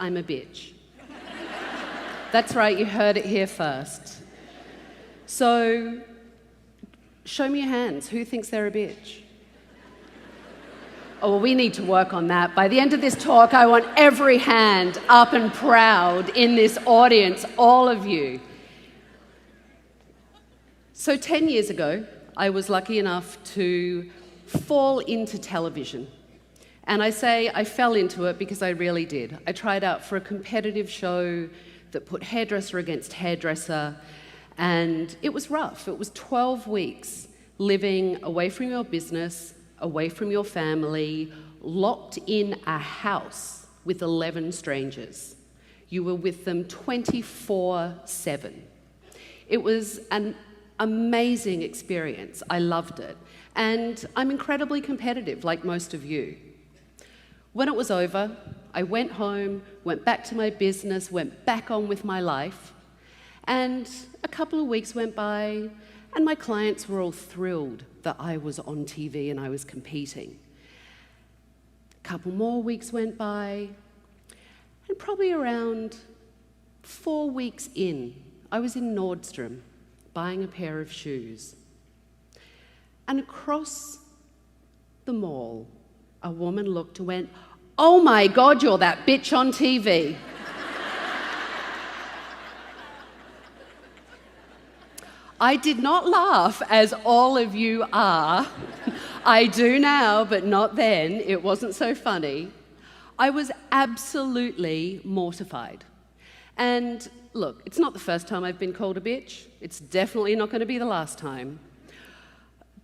I'm a bitch. That's right, you heard it here first. So, show me your hands. Who thinks they're a bitch? Oh, well, we need to work on that. By the end of this talk, I want every hand up and proud in this audience, all of you. So 10 years ago, I was lucky enough to fall into television. And I say I fell into it because I really did. I tried out for a competitive show that put hairdresser against hairdresser, and it was rough. It was 12 weeks living away from your business, away from your family, locked in a house with 11 strangers. You were with them 24/7. It was an amazing experience. I loved it. And I'm incredibly competitive, like most of you. When it was over, I went home, went back to my business, went back on with my life, and a couple of weeks went by, and my clients were all thrilled that I was on TV and I was competing. A couple more weeks went by, and probably around 4 weeks in, I was in Nordstrom buying a pair of shoes. And across the mall, a woman looked and went, "Oh my God, you're that bitch on TV." I did not laugh, as all of you are. I do now, but not then. It wasn't so funny. I was absolutely mortified. And look, it's not the first time I've been called a bitch. It's definitely not going to be the last time.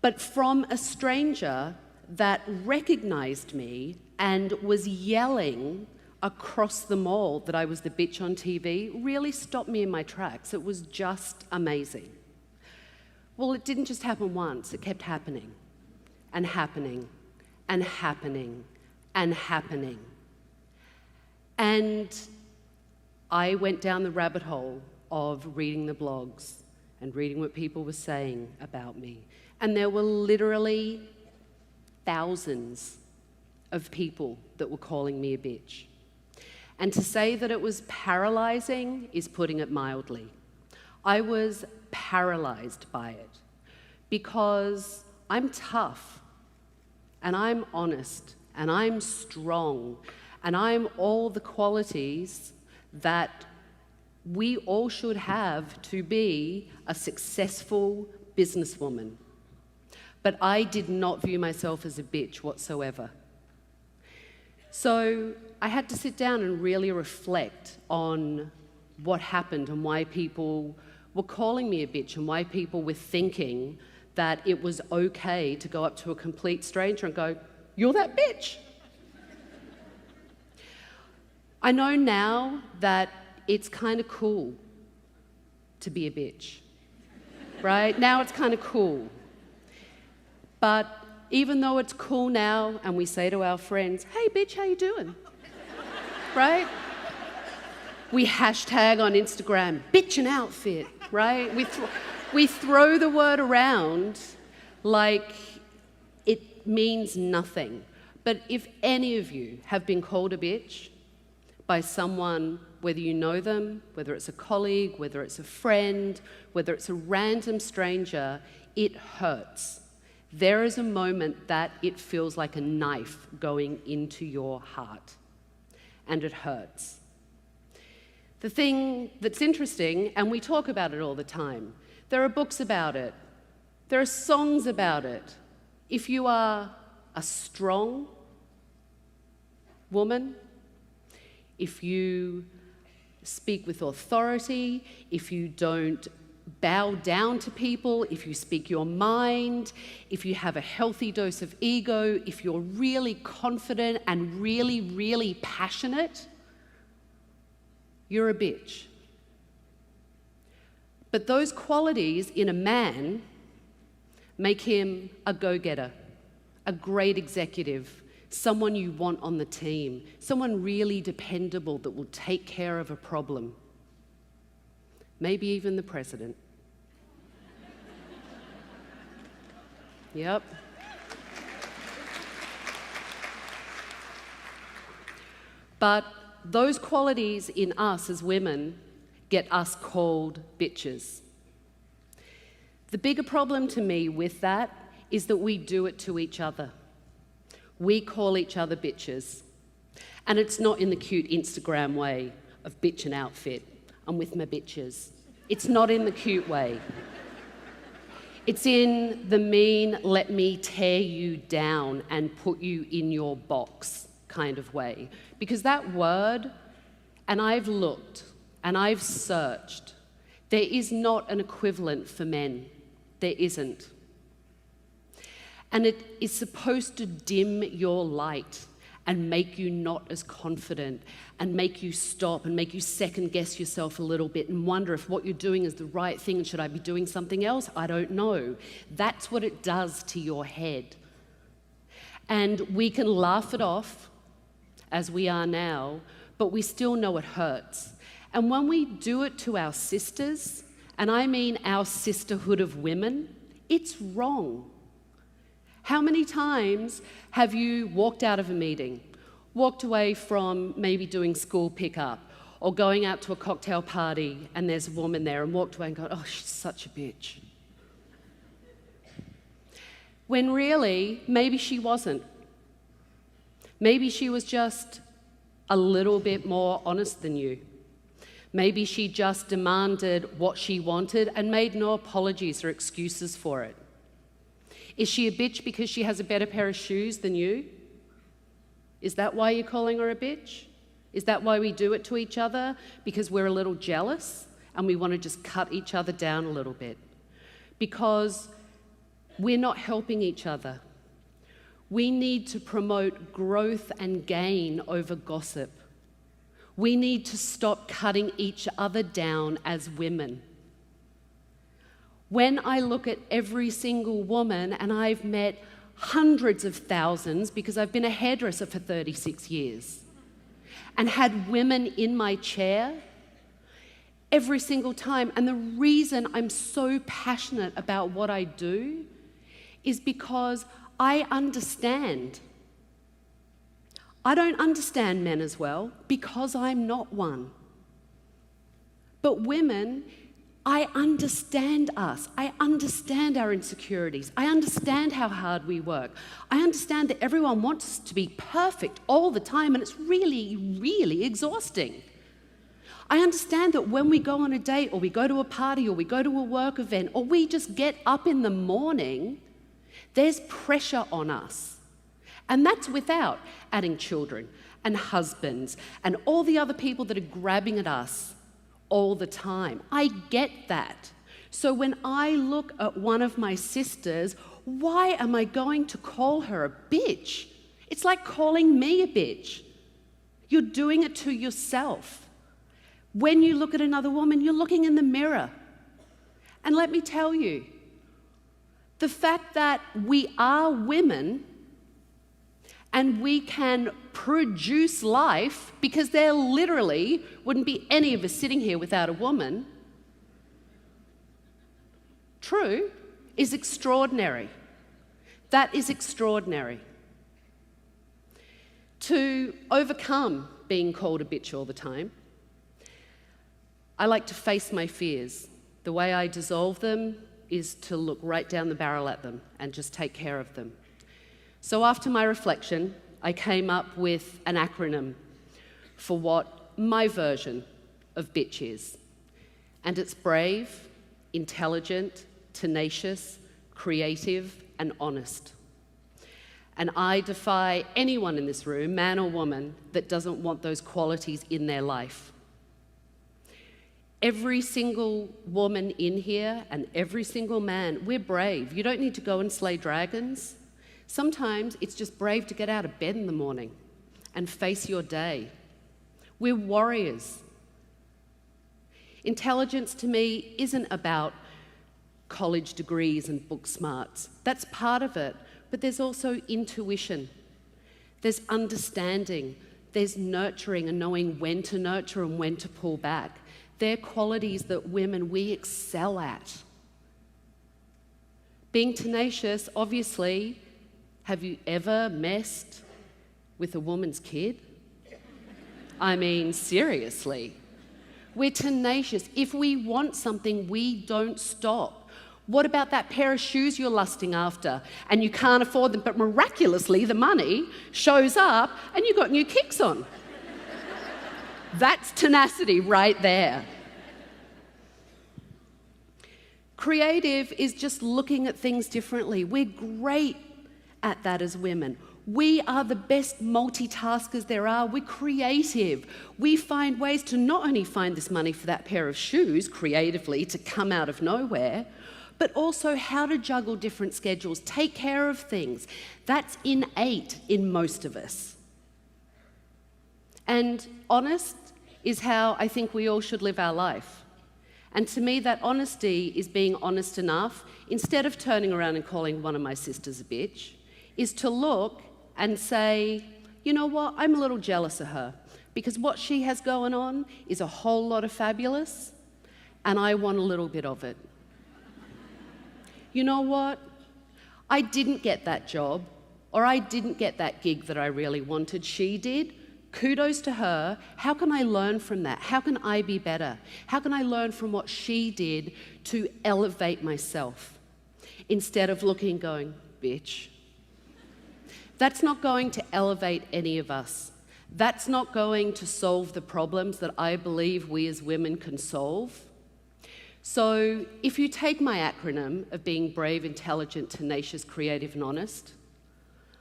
But from a stranger that recognized me and was yelling across the mall that I was the bitch on TV really stopped me in my tracks. It was just amazing. Well, it didn't just happen once, it kept happening and happening and happening and happening. And I went down the rabbit hole of reading the blogs and reading what people were saying about me. And there were literally thousands of people that were calling me a bitch. And to say that it was paralyzing is putting it mildly. I was paralyzed by it because I'm tough and I'm honest and I'm strong and I'm all the qualities that we all should have to be a successful businesswoman. But I did not view myself as a bitch whatsoever. So I had to sit down and really reflect on what happened and why people were calling me a bitch and why people were thinking that it was okay to go up to a complete stranger and go, "You're that bitch." I know now that it's kind of cool to be a bitch, right? Now it's kind of cool. But even though it's cool now and we say to our friends, "Hey bitch, how you doing?" Right? We hashtag on Instagram, "bitchin' outfit," right? We throw the word around like it means nothing. But if any of you have been called a bitch by someone, whether you know them, whether it's a colleague, whether it's a friend, whether it's a random stranger, it hurts. There is a moment that it feels like a knife going into your heart, and it hurts. The thing that's interesting, and we talk about it all the time, there are books about it, there are songs about it. If you are a strong woman, if you speak with authority, if you don't bow down to people, if you speak your mind, if you have a healthy dose of ego, if you're really confident and really, really passionate, you're a bitch. But those qualities in a man make him a go-getter, a great executive, someone you want on the team, someone really dependable that will take care of a problem. Maybe even the president. Yep. But those qualities in us as women get us called bitches. The bigger problem to me with that is that we do it to each other. We call each other bitches. And it's not in the cute Instagram way of bitch and outfit. I'm with my bitches. It's not in the cute way. It's in the mean, let me tear you down and put you in your box kind of way. Because that word, and I've looked and I've searched, there is not an equivalent for men. There isn't. And it is supposed to dim your light and make you not as confident and make you stop and make you second guess yourself a little bit and wonder if what you're doing is the right thing and should I be doing something else? I don't know. That's what it does to your head. And we can laugh it off as we are now, but we still know it hurts. And when we do it to our sisters, and I mean our sisterhood of women, it's wrong. How many times have you walked out of a meeting, walked away from maybe doing school pickup or going out to a cocktail party and there's a woman there and walked away and gone, oh, she's such a bitch. When really, maybe she wasn't. Maybe she was just a little bit more honest than you. Maybe she just demanded what she wanted and made no apologies or excuses for it. Is she a bitch because she has a better pair of shoes than you? Is that why you're calling her a bitch? Is that why we do it to each other? Because we're a little jealous and we want to just cut each other down a little bit? Because we're not helping each other. We need to promote growth and gain over gossip. We need to stop cutting each other down as women. When I look at every single woman, and I've met hundreds of thousands because I've been a hairdresser for 36 years and had women in my chair every single time. And the reason I'm so passionate about what I do is because I understand. I don't understand men as well because I'm not one. But women, I understand us. I understand our insecurities. I understand how hard we work. I understand that everyone wants us to be perfect all the time, and it's really, really exhausting. I understand that when we go on a date or we go to a party or we go to a work event or we just get up in the morning, there's pressure on us. And that's without adding children and husbands and all the other people that are grabbing at us all the time. I get that. So when I look at one of my sisters, why am I going to call her a bitch? It's like calling me a bitch. You're doing it to yourself. When you look at another woman, you're looking in the mirror. And let me tell you, the fact that we are women and we can produce life, because there literally wouldn't be any of us sitting here without a woman, true, is extraordinary. That is extraordinary. To overcome being called a bitch all the time, I like to face my fears. The way I dissolve them is to look right down the barrel at them and just take care of them. So after my reflection, I came up with an acronym for what my version of bitch is. And it's brave, intelligent, tenacious, creative, and honest. And I defy anyone in this room, man or woman, that doesn't want those qualities in their life. Every single woman in here and every single man, we're brave. You don't need to go and slay dragons. Sometimes it's just brave to get out of bed in the morning and face your day. We're warriors. Intelligence to me isn't about college degrees and book smarts. That's part of it, but there's also intuition. There's understanding. There's nurturing and knowing when to nurture and when to pull back. They're qualities that women, we excel at. Being tenacious, obviously, have you ever messed with a woman's kid? I mean, seriously. We're tenacious. If we want something, we don't stop. What about that pair of shoes you're lusting after and you can't afford them, but miraculously the money shows up and you've got new kicks on? That's tenacity right there. Creative is just looking at things differently. We're great at that as women. We are the best multitaskers there are. We're creative. We find ways to not only find this money for that pair of shoes creatively to come out of nowhere, but also how to juggle different schedules, take care of things. That's innate in most of us. And honest is how I think we all should live our life. And to me, that honesty is being honest enough, instead of turning around and calling one of my sisters a bitch, is to look and say, you know what, I'm a little jealous of her because what she has going on is a whole lot of fabulous and I want a little bit of it. You know what, I didn't get that job or I didn't get that gig that I really wanted. She did. Kudos to her. How can I learn from that? How can I be better? How can I learn from what she did to elevate myself instead of looking and going, bitch? That's not going to elevate any of us. That's not going to solve the problems that I believe we as women can solve. So if you take my acronym of being brave, intelligent, tenacious, creative, and honest,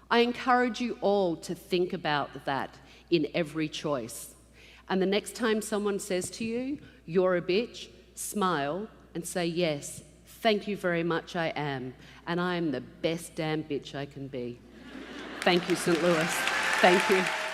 I encourage you all to think about that in every choice. And the next time someone says to you, you're a bitch, smile and say, yes, thank you very much, I am. And I am the best damn bitch I can be. Thank you, St. Louis. Thank you.